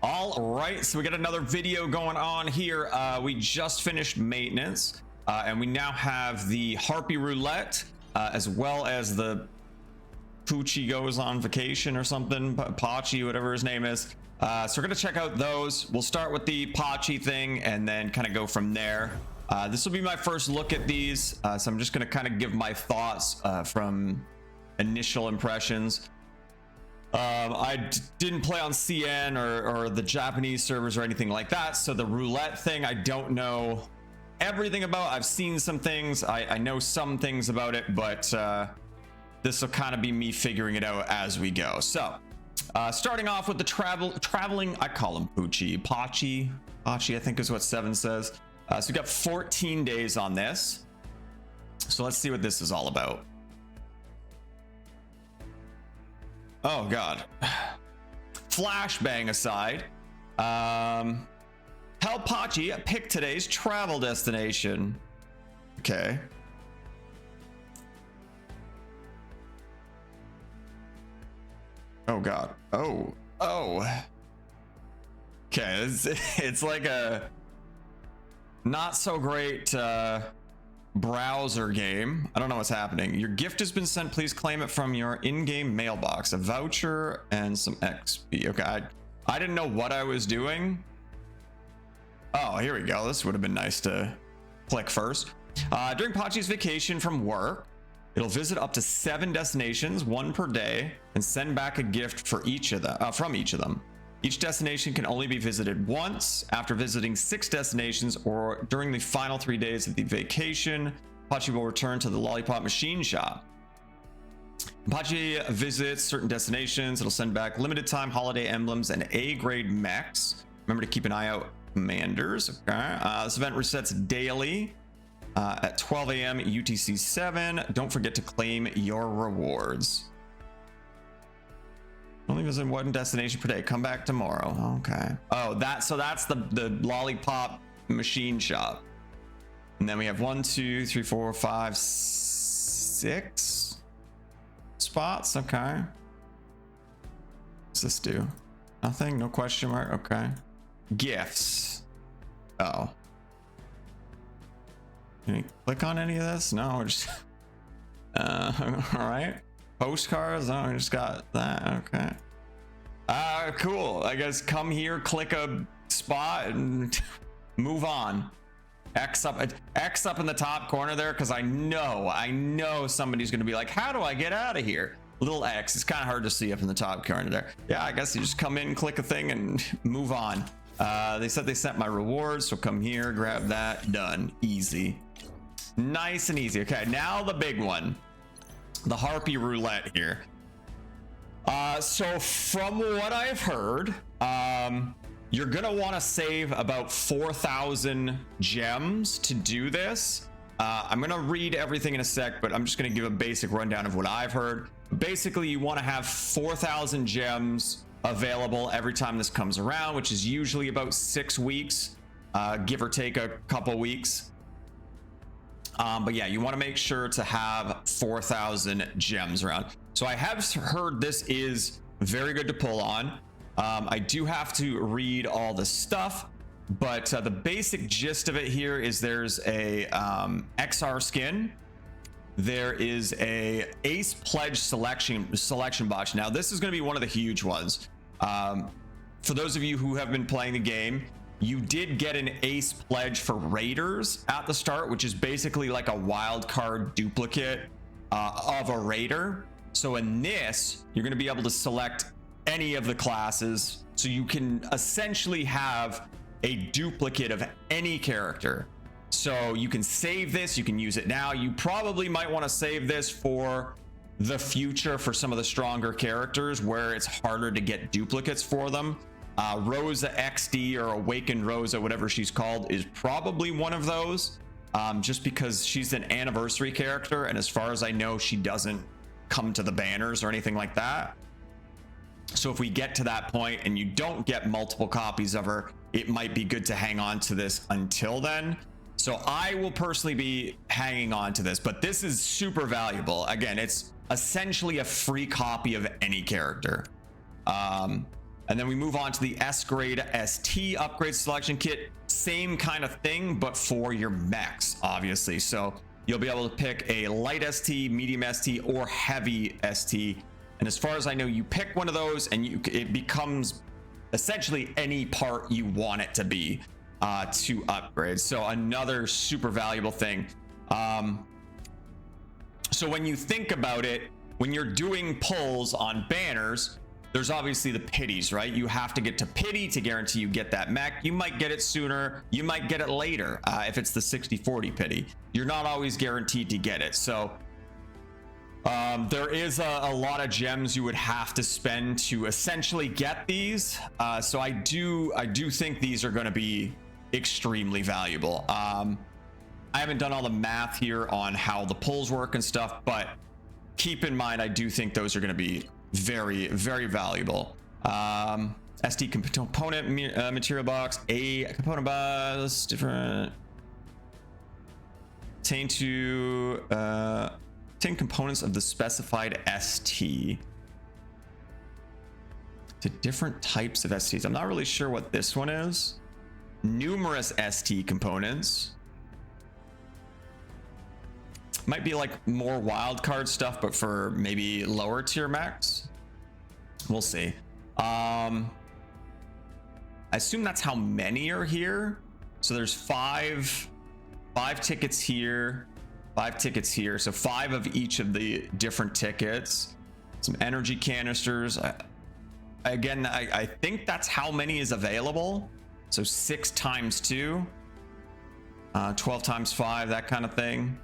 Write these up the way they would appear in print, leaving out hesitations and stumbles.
All right, so we got another video going on here. We just finished maintenance, and we now have the Harpy Roulette, as well as the Pochy goes on vacation or something, Pochy, whatever his name is. So we're gonna check out those. We'll start with the Pochy thing and then kind of go from there. This will be my first look at these, so I'm just gonna kind of give my thoughts from initial impressions. I didn't play on CN or the Japanese servers or anything like that, so the roulette thing I don't know everything about. I've seen some things, I know some things about it, but this will kind of be me figuring it out as we go. So starting off with the traveling, I call him Pochy, I think is what 7 says. So we got 14 days on this, so let's see what this is all about. Oh god. Flashbang aside, help Pochy pick today's travel destination. Okay. Oh god. Oh. Okay, it's like a not so great browser game. I don't know what's happening. Your gift has been sent. Please claim it from your in-game mailbox. A voucher and some XP. Okay, I didn't know what I was doing. Oh, here we go. This would have been nice to click first. During Pochy's vacation from work, it'll visit up to 7 destinations, 1 per day, and send back a gift for each of them, from each of them. Each destination can only be visited once. After visiting 6 destinations or during the final 3 days of the vacation, Pochy will return to the Lollipop Machine Shop. Pochy visits certain destinations. It'll send back limited time holiday emblems and A-grade mechs. Remember to keep an eye out, commanders. Okay. This event resets daily at 12 a.m. UTC 7. Don't forget to claim your rewards. Only visit 1 destination per day. Come back tomorrow. Okay. Oh, so that's the Lollipop Machine Shop. And then we have 1, 2, 3, 4, 5, 6 spots. Okay. What's this do? Nothing. No question mark. Okay. Gifts. Oh. Can you click on any of this? No. We're just. All right. Postcards. Oh, we just got that. Okay. Cool. I guess come here, click a spot, and move on. X up in the top corner there, because I know somebody's gonna be like, how do I get out of here? Little X. It's kind of hard to see up in the top corner there. Yeah, I guess you just come in, click a thing, and move on. They said they sent my rewards, so come here, grab that. Done. Easy. Nice and easy. Okay, now the big one. The Harpy Roulette here. So from what I've heard, you're gonna want to save about 4,000 gems to do this. I'm gonna read everything in a sec, but I'm just gonna give a basic rundown of what I've heard. Basically, you want to have 4,000 gems available every time this comes around, which is usually about 6 weeks, give or take a couple weeks. But yeah, you want to make sure to have 4,000 gems around. So I have heard this is very good to pull on. I do have to read all the stuff, but the basic gist of it here is there's a XR skin. There is a Ace Pledge selection box. Now this is going to be one of the huge ones. For those of you who have been playing the game, you did get an Ace Pledge for Raiders at the start, which is basically like a wild card duplicate of a Raider. So in this, you're going to be able to select any of the classes, so you can essentially have a duplicate of any character. So you can save this, you can use it now. You probably might want to save this for the future for some of the stronger characters where it's harder to get duplicates for them. Rosa XD, or Awakened Rosa, whatever she's called, is probably one of those, just because she's an anniversary character, and as far as I know, she doesn't come to the banners or anything like that. So if we get to that point and you don't get multiple copies of her, it might be good to hang on to this until then. So I will personally be hanging on to this, but this is super valuable. Again, it's essentially a free copy of any character. And then we move on to the S grade ST upgrade selection kit. Same kind of thing, but for your mechs, obviously. So you'll be able to pick a light ST, medium ST, or heavy ST. And as far as I know, you pick one of those and it becomes essentially any part you want it to be to upgrade. So another super valuable thing. So when you think about it, when you're doing pulls on banners, there's obviously the pities, right? You have to get to pity to guarantee you get that mech. You might get it sooner, you might get it later if it's the 60-40 pity. You're not always guaranteed to get it. So there is a lot of gems you would have to spend to essentially get these. So I do think these are going to be extremely valuable. I haven't done all the math here on how the pulls work and stuff, but keep in mind, I do think those are going to be very, very valuable. SD component material box, a component box, different. Obtain components of the specified ST to different types of STs. I'm not really sure what this one is. Numerous ST components. Might be like more wild card stuff, but for maybe lower tier mechs. We'll see. I assume that's how many are here. So there's five tickets here, 5 tickets here. So 5 of each of the different tickets. Some energy canisters. Again, I think that's how many is available. So 6 times 2, 12 times 5, that kind of thing.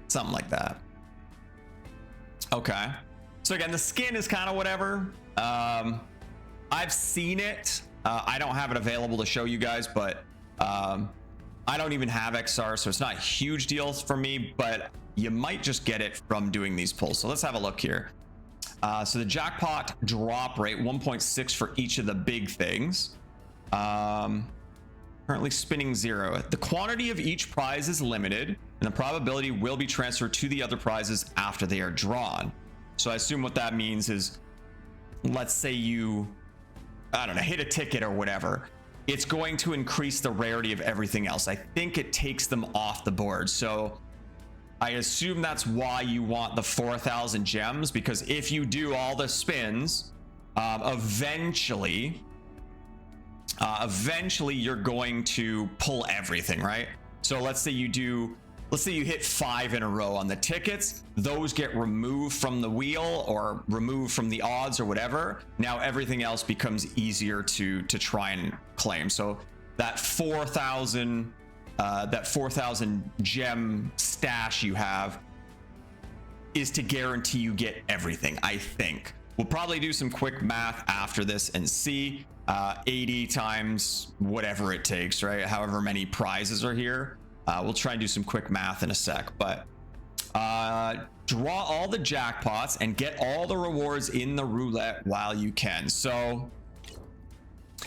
Something like that. Okay. So again, the skin is kind of whatever. I've seen it. I don't have it available to show you guys, but I don't even have XR, so it's not a huge deal for me, but you might just get it from doing these pulls. So let's have a look here. So the jackpot drop rate, 1.6 for each of the big things. Currently spinning 0. The quantity of each prize is limited, and the probability will be transferred to the other prizes after they are drawn. So I assume what that means is, let's say you, I don't know, hit a ticket or whatever. It's going to increase the rarity of everything else. I think it takes them off the board. So I assume that's why you want the 4,000 gems, because if you do all the spins, eventually you're going to pull everything, right? So let's say you hit 5 in a row on the tickets, those get removed from the wheel or removed from the odds or whatever. Now everything else becomes easier to try and claim. So that 4,000 gem stash you have is to guarantee you get everything, I think. We'll probably do some quick math after this and see 80 times whatever it takes, right? However many prizes are here. We'll try and do some quick math in a sec, but draw all the jackpots and get all the rewards in the roulette while you can. So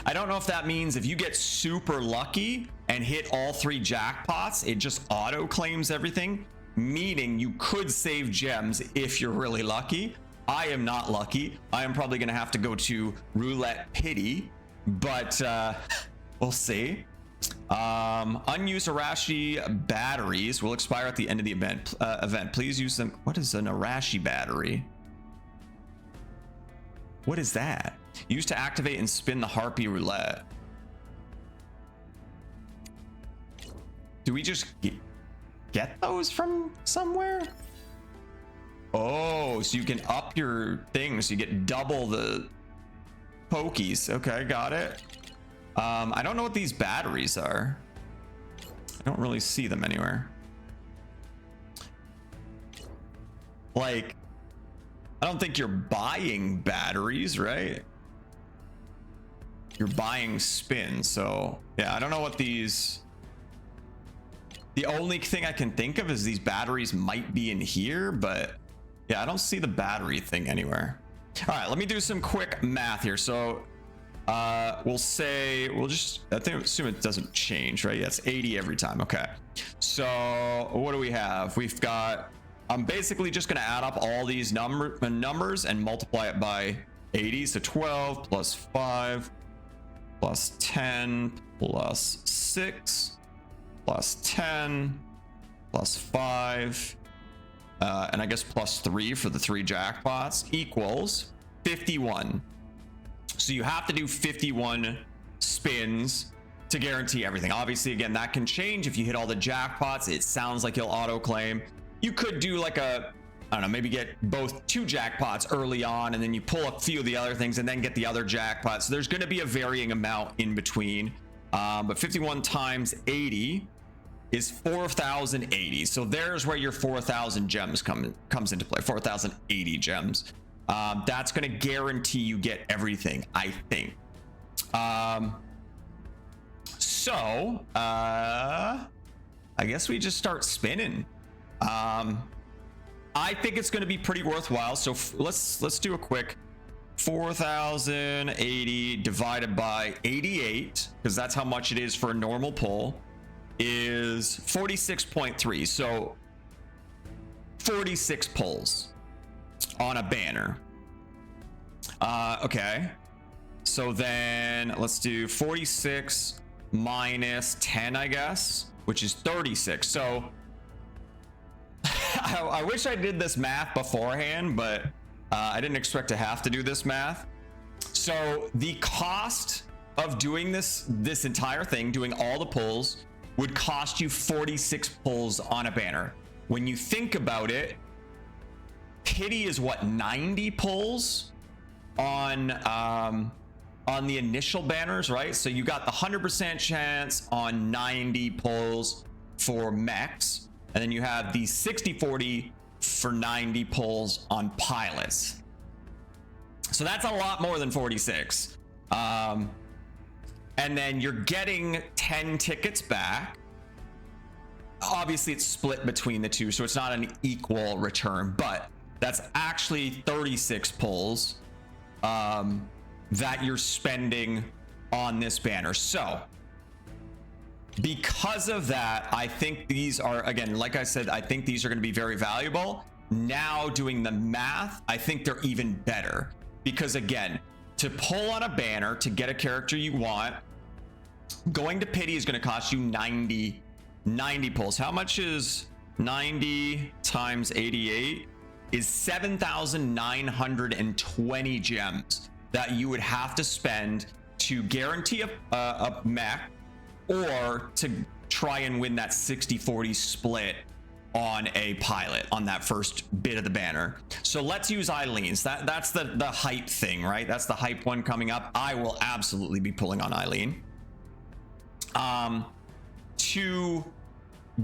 I don't know if that means if you get super lucky and hit all 3 jackpots, it just auto claims everything, meaning you could save gems if you're really lucky. I am not lucky. I am probably going to have to go to roulette pity, but we'll see. Unused Arashi batteries will expire at the end of the event. Please use them. What is an Arashi battery? What is that? Used to activate and spin the Harpy Roulette. Do we just get those from somewhere? Oh, so you can up your things. You get double the pokies. Okay, got it. I don't know what these batteries are. I don't really see them anywhere. Like, I don't think you're buying batteries, right? You're buying spins. So yeah, I don't know what these. The only thing I can think of is these batteries might be in here, but yeah, I don't see the battery thing anywhere. All right, let me do some quick math here. So we'll just, assume it doesn't change, right? Yeah, it's 80 every time. Okay. So what do we have? We've got, I'm basically just going to add up all these numbers and multiply it by 80, so 12 plus 5 plus 10 plus 6 plus 10 plus 5 and I guess plus 3 for the 3 jackpots equals 51. So you have to do 51 spins to guarantee everything. Obviously, again, that can change if you hit all the jackpots. It sounds like you'll auto claim. You could do like a, I don't know, maybe get both 2 jackpots early on and then you pull a few of the other things and then get the other jackpots. So there's going to be a varying amount in between. But 51 times 80 is 4,080. So there's where your 4,000 gems comes into play. 4,080 gems. That's going to guarantee you get everything, I think. So I guess we just start spinning. I think it's going to be pretty worthwhile. So let's do a quick 4,080 divided by 88, because that's how much it is for a normal pull, is 46.3. So 46 pulls on a banner. Okay. So then let's do 46 minus 10, I guess, which is 36. So I wish I did this math beforehand, but I didn't expect to have to do this math. So the cost of doing this entire thing, doing all the pulls, would cost you 46 pulls on a banner. When you think about it, Pity is what, 90 pulls on the initial banners, right? So you got the 100% chance on 90 pulls for mechs, and then you have the 60-40 for 90 pulls on pilots. So that's a lot more than 46. And then you're getting 10 tickets back. Obviously it's split between the two, so it's not an equal return, but that's actually 36 pulls that you're spending on this banner. So because of that, I think these are, again, like I said, I think these are going to be very valuable. Now doing the math, I think they're even better, because again, to pull on a banner to get a character you want, going to Pity is going to cost you 90 pulls. How much is 90 times 88? Is 7,920 gems that you would have to spend to guarantee a mech, or to try and win that 60-40 split on a pilot on that first bit of the banner. So let's use Eileen's. That's the hype thing, right? That's the hype one coming up. I will absolutely be pulling on Eileen. To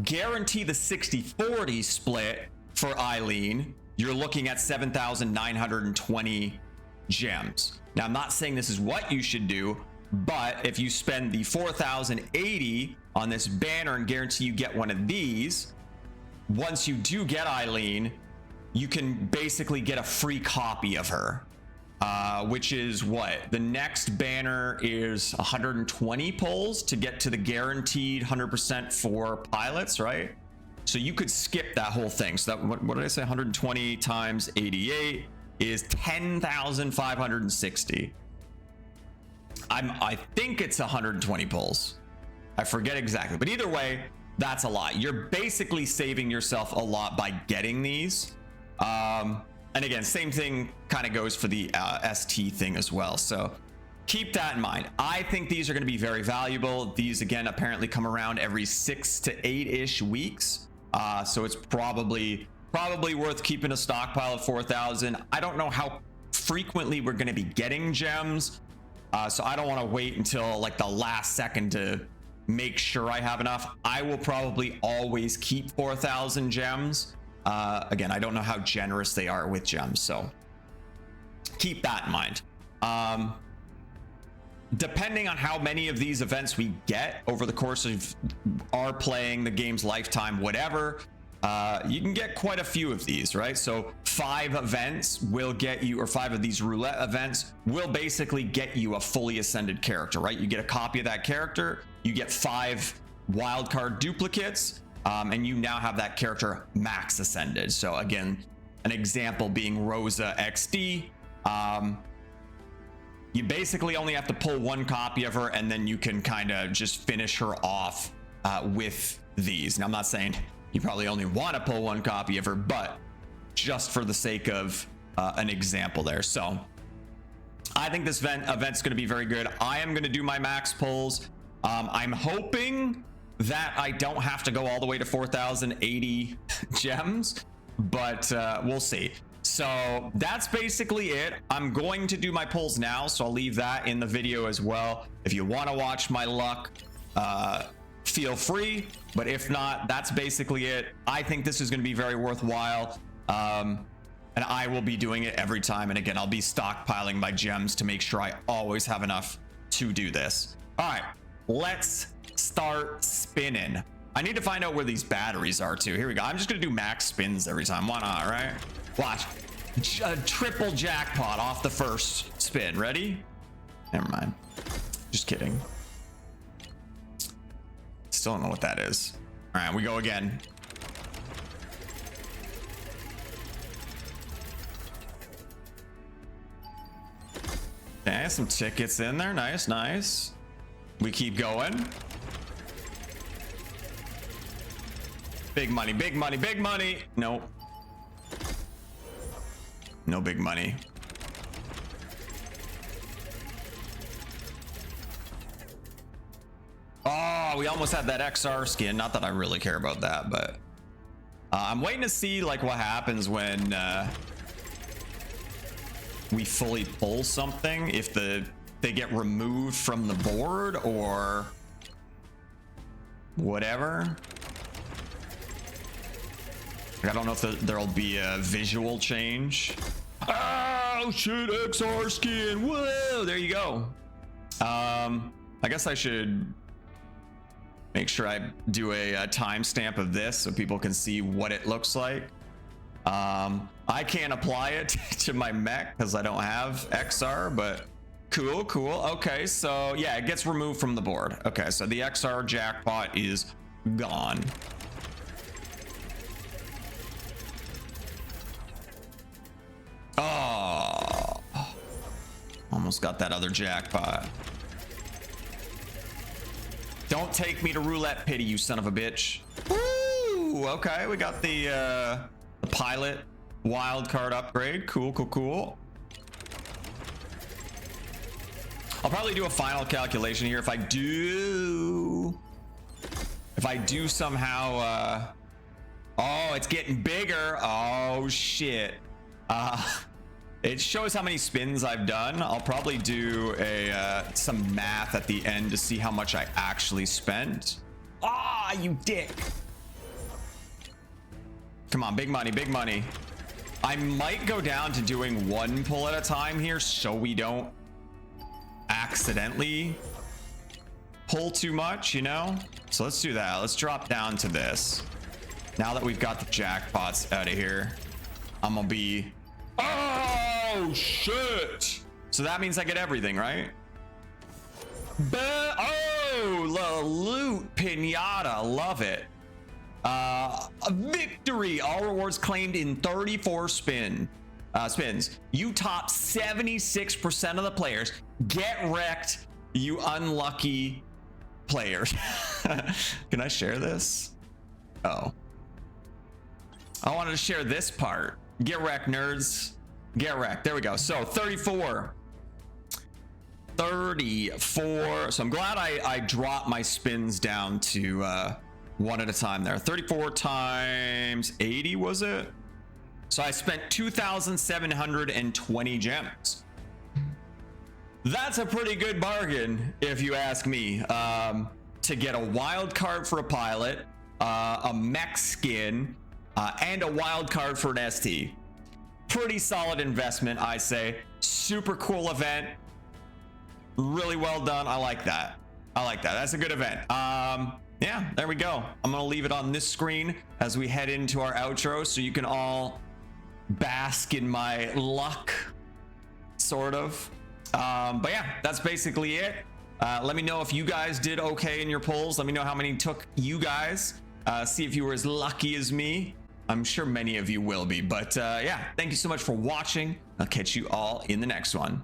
guarantee the 60-40 split for Eileen, you're looking at 7,920 gems. Now, I'm not saying this is what you should do, but if you spend the 4,080 on this banner and guarantee you get one of these, once you do get Eileen, you can basically get a free copy of her, which is what? The next banner is 120 pulls to get to the guaranteed 100% for pilots, right? So you could skip that whole thing. So that, what did I say? 120 times 88 is 10,560. I think it's 120 pulls. I forget exactly, but either way, that's a lot. You're basically saving yourself a lot by getting these. And again, same thing kind of goes for the ST thing as well. So keep that in mind. I think these are going to be very valuable. These, again, apparently come around every 6 to 8-ish weeks. So it's probably worth keeping a stockpile of 4,000. I don't know how frequently we're going to be getting gems. So I don't want to wait until like the last second to make sure I have enough. I will probably always keep 4,000 gems. Again, I don't know how generous they are with gems, so keep that in mind. Depending on how many of these events we get over the course of our playing, the game's lifetime, whatever, you can get quite a few of these, right? So 5 events will get you, or 5 of these roulette events will basically get you a fully ascended character, right? You get a copy of that character, you get 5 wildcard duplicates, and you now have that character max ascended. So again, an example being Rosa XD. you basically only have to pull one copy of her, and then you can kind of just finish her off with these. Now, I'm not saying you probably only want to pull one copy of her, but just for the sake of an example there. So I think this event's going to be very good. I am going to do my max pulls. I'm hoping that I don't have to go all the way to 4,080 gems, but we'll see. So that's basically it. I'm going to do my pulls now, so I'll leave that in the video as well. If you want to watch my luck, feel free, but if not, that's basically it. I think this is going to be very worthwhile, and I will be doing it every time. And again, I'll be stockpiling my gems to make sure I always have enough to do this. All right, let's start spinning. I need to find out where these batteries are too. Here we go. I'm just gonna do max spins every time. Why not, right? Watch. Triple jackpot off the first spin. Ready? Never mind. Just kidding. Still don't know what that is. All right, we go again. Okay, some tickets in there. Nice, nice. We keep going. Big money, big money, big money. Nope. No big money. Oh, we almost had that XR skin. Not that I really care about that, but I'm waiting to see like what happens when we fully pull something, if they get removed from the board or whatever. I don't know if there'll be a visual change. Oh shit, XR skin. Whoa, there you go. I guess I should make sure I do a timestamp of this so people can see what it looks like. I can't apply it to my mech because I don't have XR, but cool, cool. Okay, so yeah, it gets removed from the board. Okay, so the XR jackpot is gone. Oh, almost got that other jackpot. Don't take me to roulette pity, you son of a bitch. Woo! Okay, we got the pilot wild card upgrade. Cool, cool, cool. I'll probably do a final calculation here if I do somehow oh, it's getting bigger. Oh shit. It shows how many spins I've done. I'll probably do some math at the end to see how much I actually spent. Ah, you dick. Come on, big money, big money. I might go down to doing one pull at a time here so we don't accidentally pull too much, you know? So let's do that. Let's drop down to this. Now that we've got the jackpots out of here, I'm gonna be... Oh, shit. So that means I get everything, right? Oh, loot pinata. Love it. A victory. All rewards claimed in 34 spins. You top 76% of the players. Get wrecked, you unlucky players. Can I share this? Oh. I wanted to share this part. Get wrecked, nerds. Get wrecked. There we go. So 34. So I'm glad I dropped my spins down to one at a time there. 34 times 80, was it? So I spent 2,720 gems. That's a pretty good bargain, if you ask me. To get a wild card for a pilot, a mech skin, and a wild card for an ST. Pretty solid investment, I say. Super cool event. Really well done. I like that. I like that. That's a good event. Yeah, there we go. I'm gonna leave it on this screen as we head into our outro so you can all bask in my luck, sort of. But yeah, that's basically it. Let me know if you guys did okay in your polls. Let me know how many took you guys. See if you were as lucky as me. I'm sure many of you will be, but yeah, thank you so much for watching. I'll catch you all in the next one.